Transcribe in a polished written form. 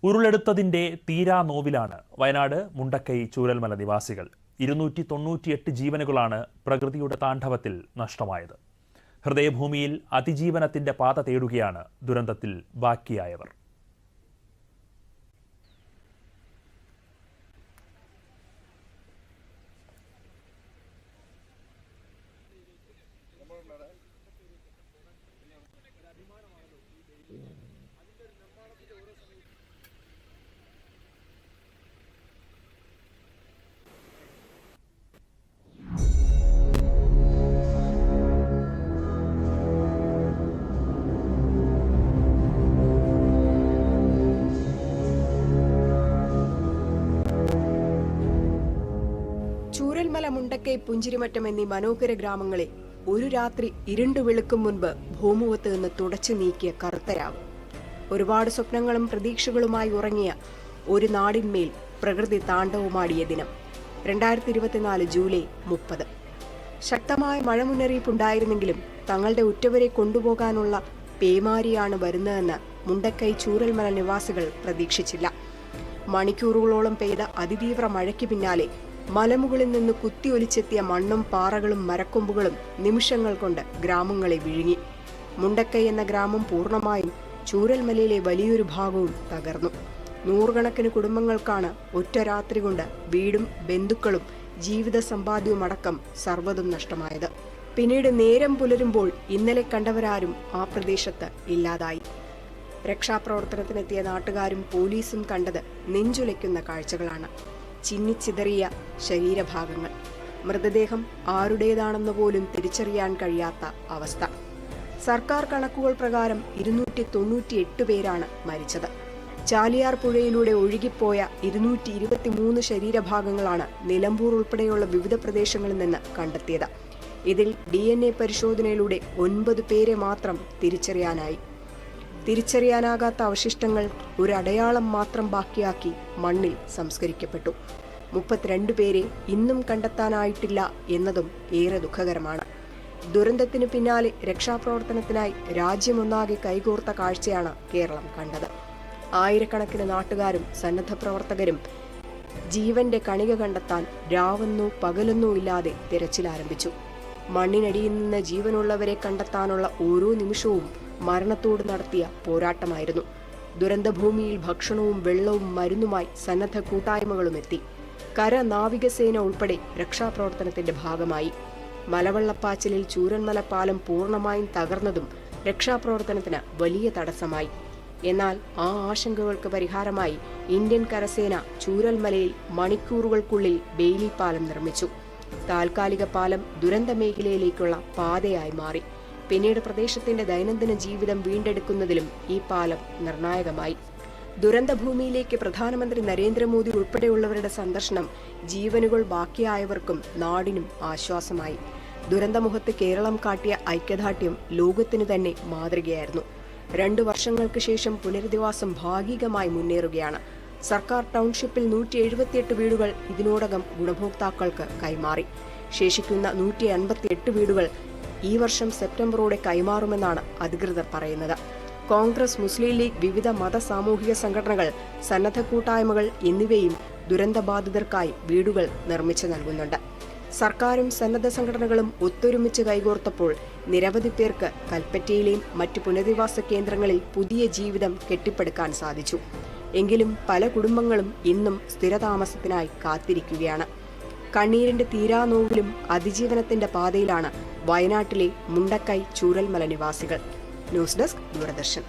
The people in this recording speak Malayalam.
ഉരുളെടുത്തതിന്റെ തീരാ നോവിലാണ് വയനാട് മുണ്ടക്കൈ ചൂരൽമല നിവാസികൾ. 298 ജീവനുകളാണ് പ്രകൃതിയുടെ താണ്ഡവത്തിൽ നഷ്ടമായത്. ഹൃദയഭൂമിയിൽ അതിജീവനത്തിന്റെ പാത തേടുകയാണ് ദുരന്തത്തിൽ ബാക്കിയായവർ. ചൂരൽമല, മുണ്ടക്കൈ, പുഞ്ചിരിമറ്റം എന്നീ മനോഹര ഗ്രാമങ്ങളെ ഒരു രാത്രി ഇരുണ്ടു വെളുക്കും മുൻപ് ഭൂമുഖത്ത് നിന്ന് തുടച്ചു നീക്കിയ കറുത്തരാവ്. ഒരുപാട് സ്വപ്നങ്ങളും പ്രതീക്ഷകളുമായി ഉറങ്ങിയ ഒരു നാടിന്മേൽ പ്രകൃതി താണ്ഡവമാടിയ ദിനം 2024 ജൂലൈ 30. ശക്തമായ മഴ മുന്നറിയിപ്പുണ്ടായിരുന്നെങ്കിലും തങ്ങളുടെ ഉറ്റവരെ കൊണ്ടുപോകാനുള്ള പേമാരിയാണ് വരുന്നതെന്ന് മുണ്ടക്കൈ ചൂരൽമല നിവാസികൾ പ്രതീക്ഷിച്ചില്ല. മണിക്കൂറുകളോളം പെയ്ത അതിതീവ്ര മഴയ്ക്ക് പിന്നാലെ മലമുകളിൽ നിന്ന് കുത്തിയൊലിച്ചെത്തിയ മണ്ണും പാറകളും മരക്കൊമ്പുകളും നിമിഷങ്ങൾ കൊണ്ട് ഗ്രാമങ്ങളെ വിഴുങ്ങി. മുണ്ടക്കൈ എന്ന ഗ്രാമം പൂർണ്ണമായും ചൂരൽമലയിലെ വലിയൊരു ഭാഗവും തകർന്നു. നൂറുകണക്കിന് കുടുംബങ്ങൾക്കാണ് ഒറ്റ രാത്രി കൊണ്ട് വീടും ബന്ധുക്കളും ജീവിത സമ്പാദ്യവുമടക്കം സർവ്വതും നഷ്ടമായത്. പിന്നീട് നേരം പുലരുമ്പോൾ ഇന്നലെ കണ്ടവരാരും ആ പ്രദേശത്ത് ഇല്ലാതായി. രക്ഷാപ്രവർത്തനത്തിനെത്തിയ നാട്ടുകാരും പോലീസും കണ്ടത് നെഞ്ചുലയ്ക്കുന്ന കാഴ്ചകളാണ്. ചിന്നിച്ചിതറിയ ശരീരഭാഗങ്ങൾ, മൃതദേഹം ആരുടേതാണെന്ന് പോലും തിരിച്ചറിയാൻ കഴിയാത്ത അവസ്ഥ. സർക്കാർ കണക്കുകൾ പ്രകാരം 298 പേരാണ് മരിച്ചത്. ചാലിയാർ പുഴയിലൂടെ ഒഴുകിപ്പോയ 223 ശരീരഭാഗങ്ങളാണ് നിലമ്പൂർ ഉൾപ്പെടെയുള്ള വിവിധ പ്രദേശങ്ങളിൽ നിന്ന് കണ്ടെത്തിയത്. ഇതിൽ DNA പരിശോധനയിലൂടെ 9 പേരെ മാത്രം തിരിച്ചറിയാനായി. തിരിച്ചറിയാനാകാത്ത അവശിഷ്ടങ്ങൾ ഒരു അടയാളം മാത്രം ബാക്കിയാക്കി മണ്ണിൽ സംസ്കരിക്കപ്പെട്ടു. 32 പേരെ ഇന്നും കണ്ടെത്താനായിട്ടില്ല എന്നതും ഏറെ ദുഃഖകരമാണ്. ദുരന്തത്തിനു പിന്നാലെ രക്ഷാപ്രവർത്തനത്തിനായി രാജ്യമൊന്നാകെ കൈകോർത്ത കാഴ്ചയാണ് കേരളം കണ്ടത്. ആയിരക്കണക്കിന് നാട്ടുകാരും സന്നദ്ധ പ്രവർത്തകരും ജീവന്റെ കണിക കണ്ടെത്താൻ രാവെന്നോ പകലെന്നോ ഇല്ലാതെ തിരച്ചിലാരംഭിച്ചു. മണ്ണിനടിയിൽ നിന്ന് ജീവനുള്ളവരെ കണ്ടെത്താനുള്ള ഓരോ നിമിഷവും മരണത്തോട് നടത്തിയ പോരാട്ടമായിരുന്നു. ദുരന്തഭൂമിയിൽ ഭക്ഷണവും വെള്ളവും മരുന്നുമായി സന്നദ്ധ കൂട്ടായ്മകളും എത്തി. കര നാവികസേന ഉൾപ്പെടെ രക്ഷാപ്രവർത്തനത്തിന്റെ ഭാഗമായി. മലവെള്ളപ്പാച്ചിലിൽ ചൂരൽമല പാലം പൂർണ്ണമായും തകർന്നതും രക്ഷാപ്രവർത്തനത്തിന് വലിയ തടസ്സമായി. എന്നാൽ ആ ആശങ്കകൾക്ക് പരിഹാരമായി ഇന്ത്യൻ കരസേന ചൂരൽമലയിൽ മണിക്കൂറുകൾക്കുള്ളിൽ ബെയിലി പാലം നിർമ്മിച്ചു. താൽക്കാലിക പാലം ദുരന്ത മേഖലയിലേക്കുള്ള പാതയായി മാറി. പിന്നീട് പ്രദേശത്തിന്റെ ദൈനംദിന ജീവിതം വീണ്ടെടുക്കുന്നതിലും ഈ പാലം നിർണായകമായി. ദുരന്തഭൂമിയിലേക്ക് പ്രധാനമന്ത്രി നരേന്ദ്രമോദി ഉൾപ്പെടെയുള്ളവരുടെ സന്ദർശനം ജീവനുകൾ ബാക്കിയായവർക്കും നാടിനും ആശ്വാസമായി. ദുരന്തമുഖത്ത് കേരളം കാട്ടിയ ഐക്യദാർഢ്യം ലോകത്തിനു തന്നെ മാതൃകയായിരുന്നു. 2 വർഷങ്ങൾക്ക് ശേഷം പുനരധിവാസം ഭാഗികമായി മുന്നേറുകയാണ്. സർക്കാർ ടൗൺഷിപ്പിൽ 178 വീടുകൾ ഇതിനോടകം ഗുണഭോക്താക്കൾക്ക് കൈമാറി. ശേഷിക്കുന്ന 158 വീടുകൾ ഈ വർഷം സെപ്റ്റംബറോടെ കൈമാറുമെന്നാണ് അധികൃതർ പറയുന്നത്. കോൺഗ്രസ്, മുസ്ലിം ലീഗ്, വിവിധ മത സാമൂഹിക സംഘടനകൾ, സന്നദ്ധ കൂട്ടായ്മകൾ എന്നിവയും ദുരന്തബാധിതർക്കായി വീടുകൾ നിർമ്മിച്ചു നൽകുന്നുണ്ട്. സർക്കാരും സന്നദ്ധ സംഘടനകളും ഒത്തൊരുമിച്ച് കൈകോർത്തപ്പോൾ നിരവധി പേർക്ക് കൽപ്പറ്റയിലെയും മറ്റു പുനരധിവാസ കേന്ദ്രങ്ങളിൽ പുതിയ ജീവിതം കെട്ടിപ്പടുക്കാൻ സാധിച്ചു. എങ്കിലും പല കുടുംബങ്ങളും ഇന്നും സ്ഥിരതാമസത്തിനായി കാത്തിരിക്കുകയാണ്. കണ്ണീരിന്റെ തീരാനോവിലും അതിജീവനത്തിന്റെ പാതയിലാണ് വയനാട്ടിലെ മുണ്ടക്കൈ ചൂരൽമല നിവാസികൾ. News desk, Doordarshan.